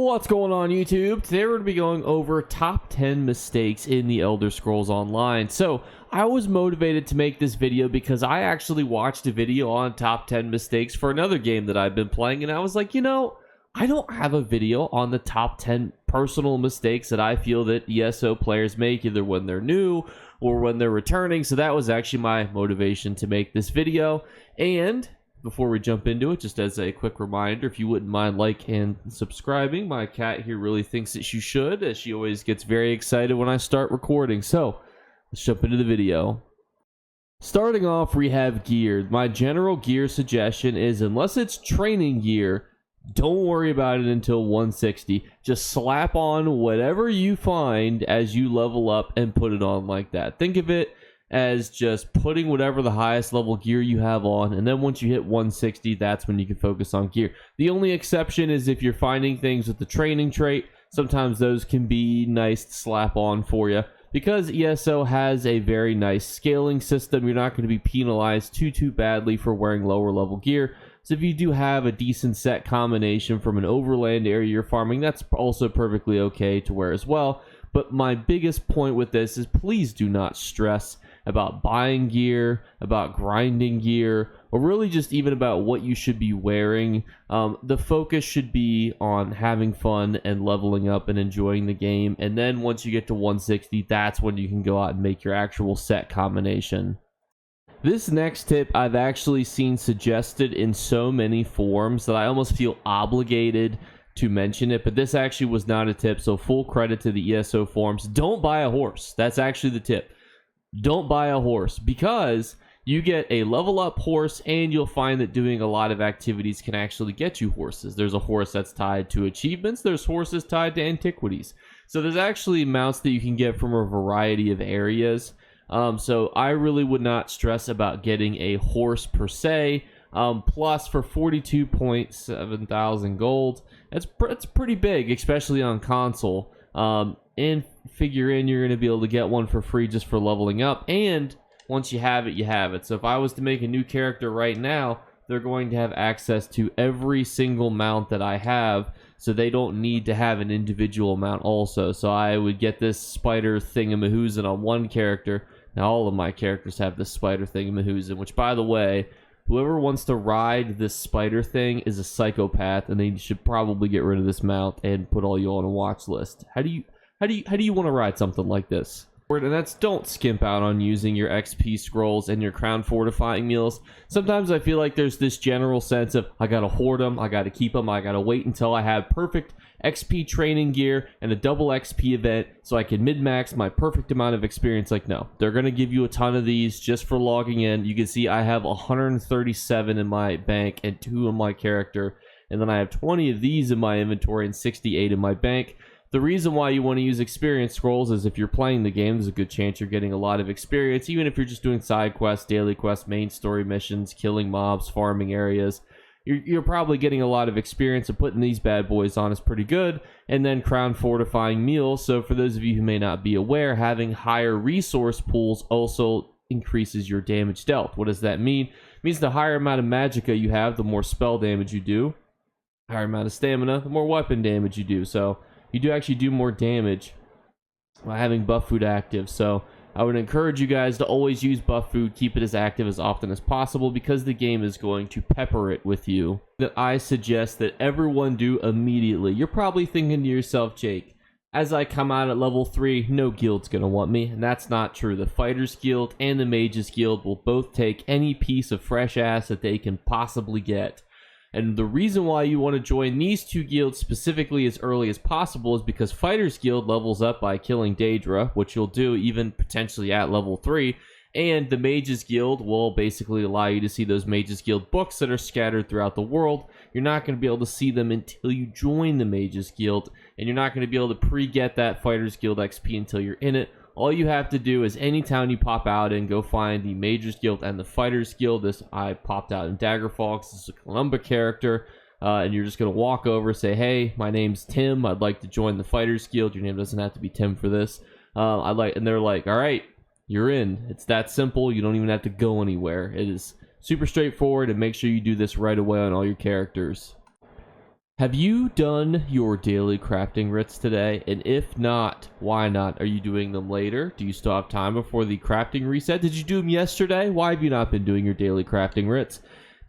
What's going on, YouTube? Today we're going to be going over top 10 mistakes in the Elder Scrolls Online. So I was motivated to make this video because I actually watched a video on top 10 mistakes for another game that I've been playing, and I was like, I don't have a video on the top 10 personal mistakes that I feel that ESO players make either when they're new or when they're returning. So that was actually my motivation to make this video. And before we jump into it, just as a quick reminder, if you wouldn't mind liking and subscribing, my cat here really thinks that you should, as she always gets very excited when I start recording. So let's jump into the video. Starting off, we have gear. My general gear suggestion is, unless it's training gear, don't worry about it until 160. Just slap on whatever you find as you level up and put it on like that. Think of it as just putting whatever the highest level gear you have on, and then once you hit 160, that's when you can focus on gear. The only exception is if you're finding things with the training trait. Sometimes those can be nice to slap on for you. Because ESO has a very nice scaling system, you're not going to be penalized too badly for wearing lower level gear. So if you do have a decent set combination from an overland area you're farming, that's also perfectly okay to wear as well. But my biggest point with this is, please do not stress about buying gear, about grinding gear, or really just even about what you should be wearing. The focus should be on having fun and leveling up and enjoying the game. And then once you get to 160, that's when you can go out and make your actual set combination. This next tip I've actually seen suggested in so many forums that I almost feel obligated to mention it, but this actually was not a tip, so full credit to the ESO forums. Don't buy a horse. That's actually the tip. Don't buy a horse, because you get a level up horse and you'll find that doing a lot of activities can actually get you horses. There's a horse that's tied to achievements. There's horses tied to antiquities. So there's actually mounts that you can get from a variety of areas. So I really would not stress about getting a horse per se. Plus, for 42.7 thousand gold, it's pretty big, especially on console. And figure in you're going to be able to get one for free just for leveling up, and once you have it, you have it. So if I was to make a new character right now, they're going to have access to every single mount that I have, so they don't need to have an individual mount also. So I would get this spider thingamahoozin on one character. Now all of my characters have this spider thingamahoozin, which, by the way, whoever wants to ride this spider thing is a psychopath, and they should probably get rid of this mount and put all you on a watch list. How do you want to ride something like this? And that's, don't skimp out on using your XP scrolls and your crown fortifying meals. Sometimes I feel like there's this general sense of, I gotta hoard them, I gotta keep them, I gotta wait until I have perfect XP training gear and a double XP event so I can min-max my perfect amount of experience. Like, no, they're gonna give you a ton of these just for logging in. You can see I have 137 in my bank and 2 in my character, and then I have 20 of these in my inventory and 68 in my bank. The reason why you want to use experience scrolls is if you're playing the game, there's a good chance you're getting a lot of experience, even if you're just doing side quests, daily quests, main story missions, killing mobs, farming areas. You're probably getting a lot of experience, and putting these bad boys on is pretty good. And then crown fortifying meals. So for those of you who may not be aware, having higher resource pools also increases your damage dealt. What does that mean? It means the higher amount of magicka you have, the more spell damage you do. Higher amount of stamina, the more weapon damage you do. So you do actually do more damage by having buff food active. So I would encourage you guys to always use buff food, keep it as active as often as possible, because the game is going to pepper it with you. That I suggest that everyone do immediately. You're probably thinking to yourself, Jake, as I come out at level 3, no guild's going to want me. And that's not true. The Fighters Guild and the Mages Guild will both take any piece of fresh ass that they can possibly get. And the reason why you want to join these two guilds specifically as early as possible is because Fighters Guild levels up by killing Daedra, which you'll do even potentially at level 3, and the Mages Guild will basically allow you to see those Mages Guild books that are scattered throughout the world. You're not going to be able to see them until you join the Mages Guild, and you're not going to be able to pre-get that Fighters Guild XP until you're in it. All you have to do is, any town you pop out in, go find the Mages Guild and the Fighters Guild. This I popped out in Daggerfall. This is a Columba character. And you're just going to walk over, say, hey, my name's Tim. I'd like to join the Fighters Guild. Your name doesn't have to be Tim for this. And they're like, all right, you're in. It's that simple. You don't even have to go anywhere. It is super straightforward, and make sure you do this right away on all your characters. Have you done your daily crafting writs today? And if not, why not? Are you doing them later? Do you still have time before the crafting reset? Did you do them yesterday? Why have you not been doing your daily crafting writs?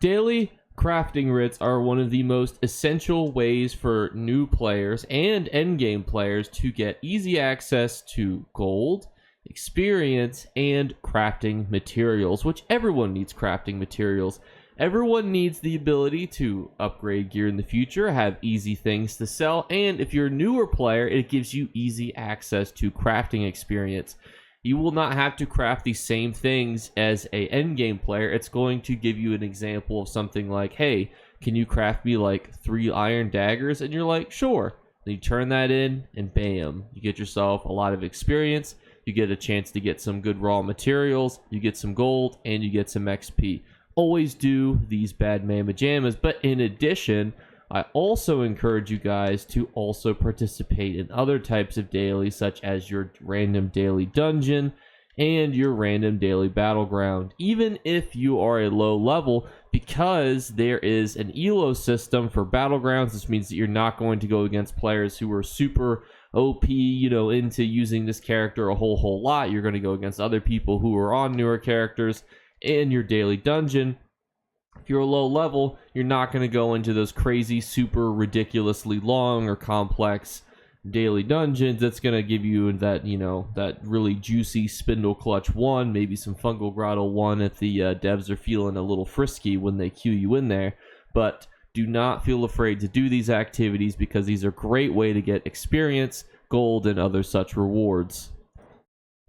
Daily crafting writs are one of the most essential ways for new players and endgame players to get easy access to gold, experience, and crafting materials, which everyone needs crafting materials. Everyone needs the ability to upgrade gear in the future, have easy things to sell, and if you're a newer player, it gives you easy access to crafting experience. You will not have to craft the same things as a endgame player. It's going to give you an example of something like, hey, can you craft me like 3 iron daggers? And you're like, sure. Then you turn that in, and bam, you get yourself a lot of experience. You get a chance to get some good raw materials, you get some gold, and you get some XP. Always do these bad mamma jammas, but in addition, I also encourage you guys to also participate in other types of dailies, such as your random daily dungeon and your random daily battleground, even if you are a low level, because there is an ELO system for battlegrounds. This means that you're not going to go against players who are super OP, into using this character a whole lot. You're going to go against other people who are on newer characters in your daily dungeon. If you're a low level, you're not going to go into those crazy, super ridiculously long or complex daily dungeons. That's going to give you that, that really juicy Spindle Clutch 1, maybe some Fungal Grotto 1 if the devs are feeling a little frisky when they queue you in there. But do not feel afraid to do these activities, because these are a great way to get experience, gold, and other such rewards.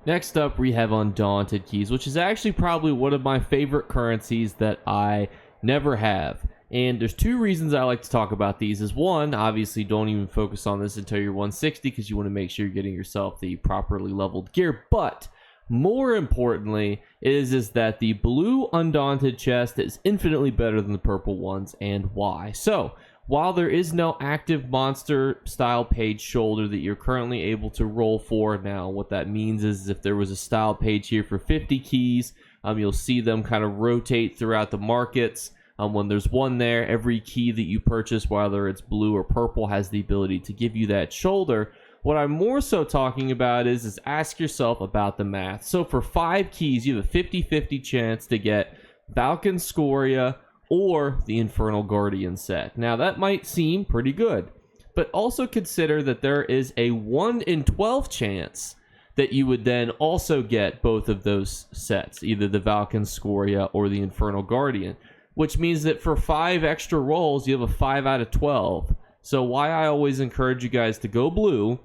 Next up, we have Undaunted Keys, which is actually probably one of my favorite currencies that I never have. And there's 2 reasons I like to talk about these. Is one, obviously don't even focus on this until you're 160, because you want to make sure you're getting yourself the properly leveled gear. But more importantly is that the blue Undaunted chest is infinitely better than the purple ones, and why? So, while there is no active monster style page shoulder that you're currently able to roll for now, what that means is if there was a style page here for 50 keys, you'll see them kind of rotate throughout the markets. When there's one there, every key that you purchase, whether it's blue or purple, has the ability to give you that shoulder. What I'm more so talking about is ask yourself about the math. So for 5 keys, you have a 50-50 chance to get Falcon Scoria or the Infernal Guardian set. Now, that might seem pretty good, but also consider that there is a 1 in 12 chance that you would then also get both of those sets, either the Falcon Scoria or the Infernal Guardian, which means that for 5 extra rolls, you have a 5 out of 12. So why I always encourage you guys to go blue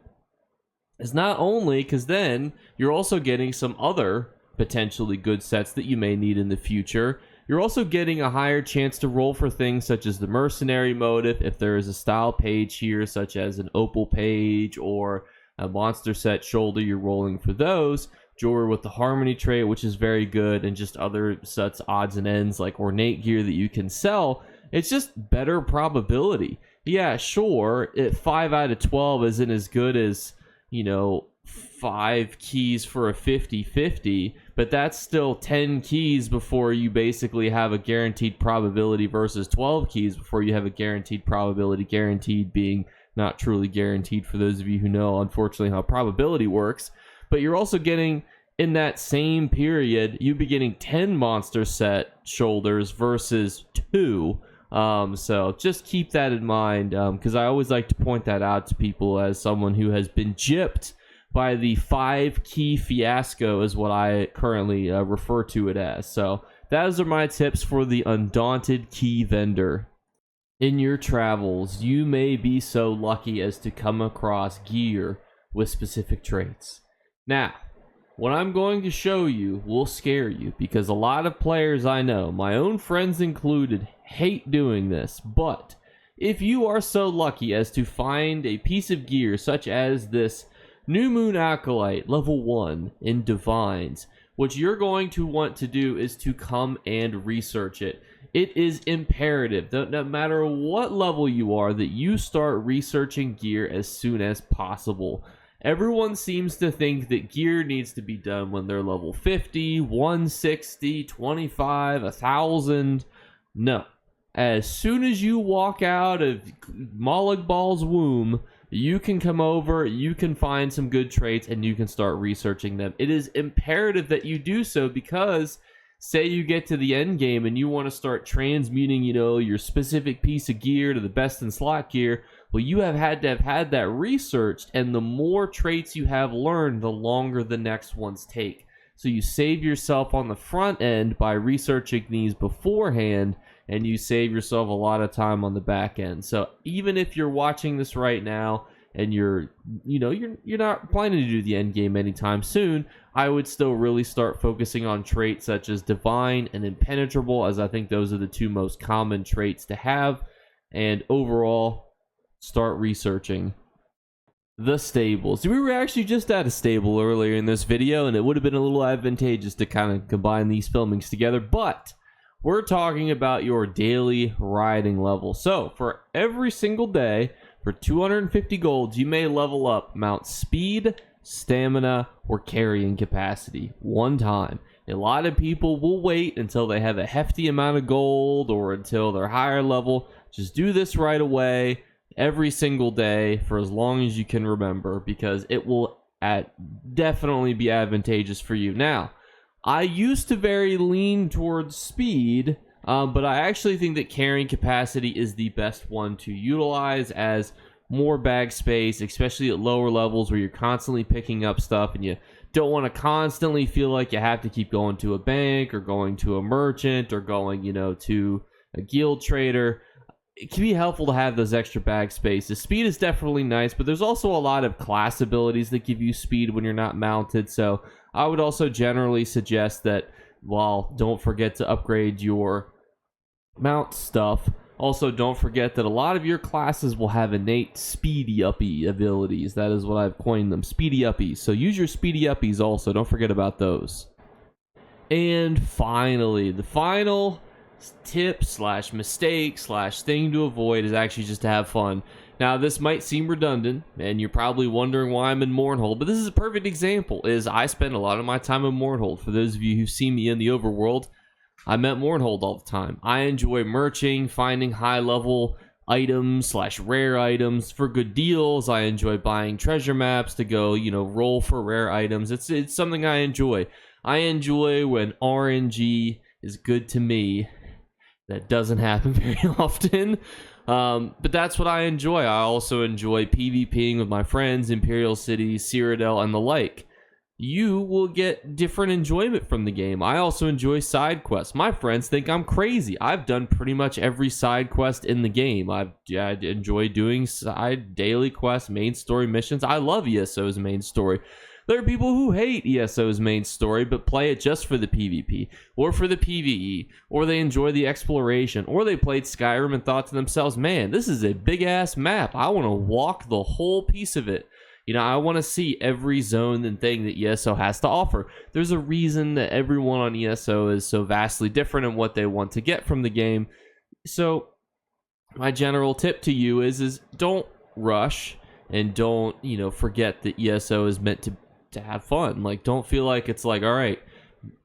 is not only because then you're also getting some other potentially good sets that you may need in the future. You're also getting a higher chance to roll for things such as the Mercenary Motive, if there is a style page here, such as an Opal page or a monster set shoulder, you're rolling for those. Jewelry with the Harmony trait, which is very good, and just other sets, odds and ends, like ornate gear that you can sell. It's just better probability. Yeah, sure, 5 out of 12 isn't as good as, 5 keys for a 50-50, but that's still 10 keys before you basically have a guaranteed probability versus 12 keys before you have a guaranteed probability, guaranteed being not truly guaranteed for those of you who know, unfortunately, how probability works. But you're also getting, in that same period, you'd be getting 10 monster set shoulders versus 2. So just keep that in mind, because I always like to point that out to people as someone who has been gypped by the 5 key fiasco, is what I currently refer to it as. So those are my tips for the Undaunted Key vendor. In your travels, you may be so lucky as to come across gear with specific traits. Now, what I'm going to show you will scare you, because a lot of players I know, my own friends included, hate doing this. But if you are so lucky as to find a piece of gear such as this New Moon Acolyte level 1 in Divines, what you're going to want to do is to come and research it. It is imperative that no matter what level you are, that you start researching gear as soon as possible. Everyone seems to think that gear needs to be done when they're level 50, 160, 25, 1,000. No. As soon as you walk out of Molag Bal's womb, you can come over, you can find some good traits, and you can start researching them. It is imperative that you do so, because say you get to the end game and you want to start transmuting, your specific piece of gear to the best in slot gear. Well, you have had that researched, and the more traits you have learned, the longer the next ones take. So you save yourself on the front end by researching these beforehand, and you save yourself a lot of time on the back end. So even if you're watching this right now and you're not planning to do the end game anytime soon, I would still really start focusing on traits such as Divine and Impenetrable, as I think those are the two most common traits to have. And overall, start researching the stables. We were actually just at a stable earlier in this video, and it would have been a little advantageous to kind of combine these filmings together, but we're talking about your daily riding level. So for every single day, for 250 golds, you may level up mount speed, stamina, or carrying capacity one time. A lot of people will wait until they have a hefty amount of gold or until they're higher level. Just do this right away every single day for as long as you can remember, because it will definitely be advantageous for you. Now, I used to very lean towards speed, but I actually think that carrying capacity is the best one to utilize, as more bag space, especially at lower levels where you're constantly picking up stuff and you don't want to constantly feel like you have to keep going to a bank or going to a merchant or going, to a guild trader. It can be helpful to have those extra bag spaces. Speed is definitely nice, but there's also a lot of class abilities that give you speed when you're not mounted. So I would also generally suggest that, while don't forget to upgrade your mount stuff, also don't forget that a lot of your classes will have innate speedy uppy abilities. That is what I've coined them, speedy uppies. So use your speedy uppies also. Don't forget about those. And finally, the final tip / mistake / thing to avoid is actually just to have fun. Now, this might seem redundant, and you're probably wondering why I'm in Mournhold, but this is a perfect example. I spend a lot of my time in Mournhold. For those of you who see me in the overworld, I'm at Mournhold all the time. I enjoy merching, finding high-level items / rare items for good deals. I enjoy buying treasure maps to go, roll for rare items. It's something I enjoy. I enjoy when RNG is good to me. That doesn't happen very often, but that's what I enjoy. I also enjoy PvPing with my friends, Imperial City, Cyrodiil, and the like. You will get different enjoyment from the game. I also enjoy side quests. My friends think I'm crazy. I've done pretty much every side quest in the game. I enjoy doing side daily quests, main story missions. I love ESO's main story. There are people who hate ESO's main story but play it just for the PvP or for the PvE, or they enjoy the exploration, or they played Skyrim and thought to themselves, man, this is a big ass map. I want to walk the whole piece of it. I want to see every zone and thing that ESO has to offer. There's a reason that everyone on ESO is so vastly different in what they want to get from the game. So my general tip to you is don't rush, and don't, forget that ESO is meant to have fun. Like, don't feel like it's like, all right,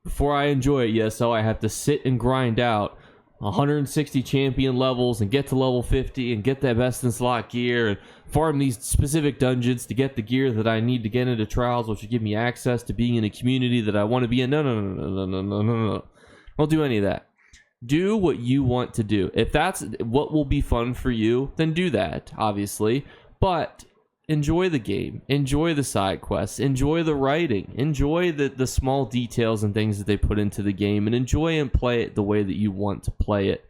before I enjoy ESO, I have to sit and grind out 160 champion levels and get to level 50 and get that best in slot gear and farm these specific dungeons to get the gear that I need to get into trials, which will give me access to being in a community that I want to be in. No. Don't do any of that. Do what you want to do. If that's what will be fun for you, then do that, obviously. But enjoy the game, enjoy the side quests, enjoy the writing, enjoy the small details and things that they put into the game, and enjoy and play it the way that you want to play it.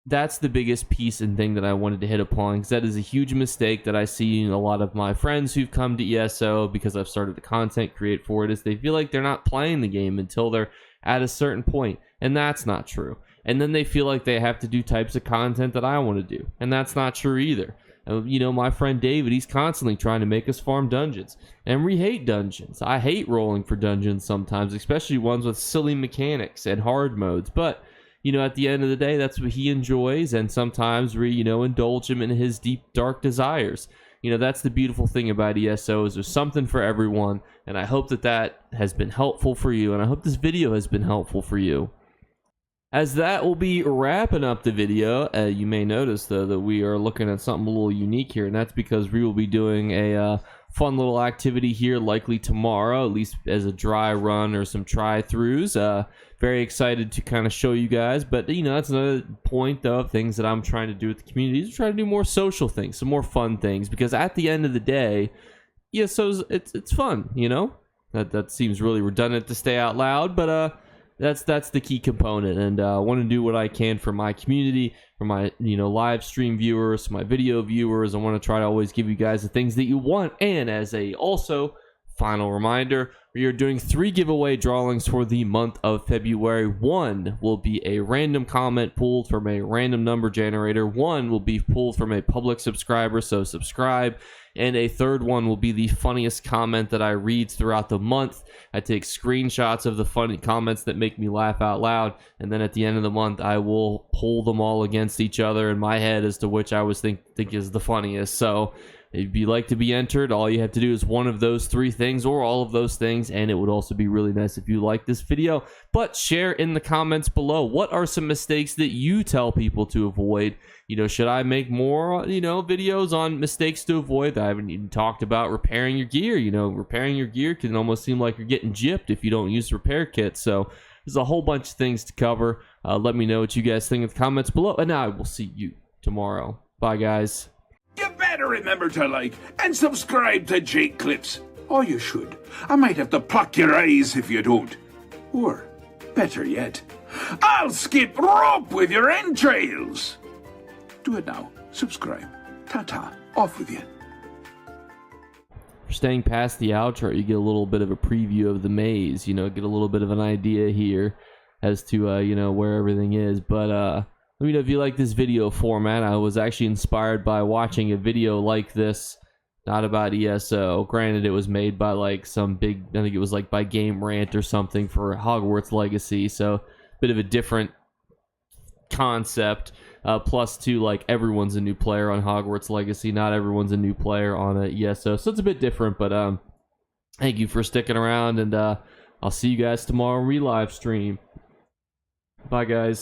That's the biggest piece and thing that I wanted to hit upon, because that is a huge mistake that I see in a lot of my friends who've come to ESO because I've started to content create for it, is they feel like they're not playing the game until they're at a certain point, and that's not true. And then they feel like they have to do types of content that I want to do, and that's not true either. My friend David, he's constantly trying to make us farm dungeons. And we hate dungeons. I hate rolling for dungeons sometimes, especially ones with silly mechanics and hard modes. But, at the end of the day, that's what he enjoys. And sometimes we, indulge him in his deep, dark desires. That's the beautiful thing about ESO, is there's something for everyone. And I hope that has been helpful for you. And I hope this video has been helpful for you. as that will be wrapping up the video. You may notice, though, that we are looking at something a little unique here, and that's because we will be doing a fun little activity here likely tomorrow, at least as a dry run or some try-throughs. Very excited to kind of show you guys, but that's another point, though, of things that I'm trying to do with the community, is try to do more social things, some more fun things, because at the end of the day, so it's fun, That seems really redundant to say out loud, but that's the key component, and I want to do what I can for my community, for my live stream viewers, my video viewers. I want to try to always give you guys the things that you want. And as a also final reminder, we are doing 3 giveaway drawings for the month of February. 1 will be a random comment pulled from a random number generator. 1 will be pulled from a public subscriber, so subscribe. And a 3rd one will be the funniest comment that I read throughout the month. I take screenshots of the funny comments that make me laugh out loud, and then at the end of the month, I will pull them all against each other in my head as to which I was think is the funniest. So if you'd like to be entered, all you have to do is one of those 3 things or all of those things, and it would also be really nice if you like this video. But share in the comments below, what are some mistakes that you tell people to avoid? Should I make more, videos on mistakes to avoid? I haven't even talked about repairing your gear. Repairing your gear can almost seem like you're getting gypped if you don't use repair kits. So there's a whole bunch of things to cover. Let me know what you guys think in the comments below, and I will see you tomorrow. Bye, guys. You better remember to like and subscribe to Jake Clips. Or you should. I might have to pluck your eyes if you don't. Or, better yet, I'll skip rope with your entrails. Do it now. Subscribe. Ta-ta. Off with you. For staying past the outro, you get a little bit of a preview of the maze. Get a little bit of an idea here as to, where everything is. But, let me know if you like this video format. I was actually inspired by watching a video like this, not about ESO. Granted, it was made by, some big, I think it was, by Game Rant or something for Hogwarts Legacy. So, a bit of a different concept. Plus, too, everyone's a new player on Hogwarts Legacy. Not everyone's a new player on ESO. So, it's a bit different. But, thank you for sticking around. And I'll see you guys tomorrow when we live stream. Bye, guys.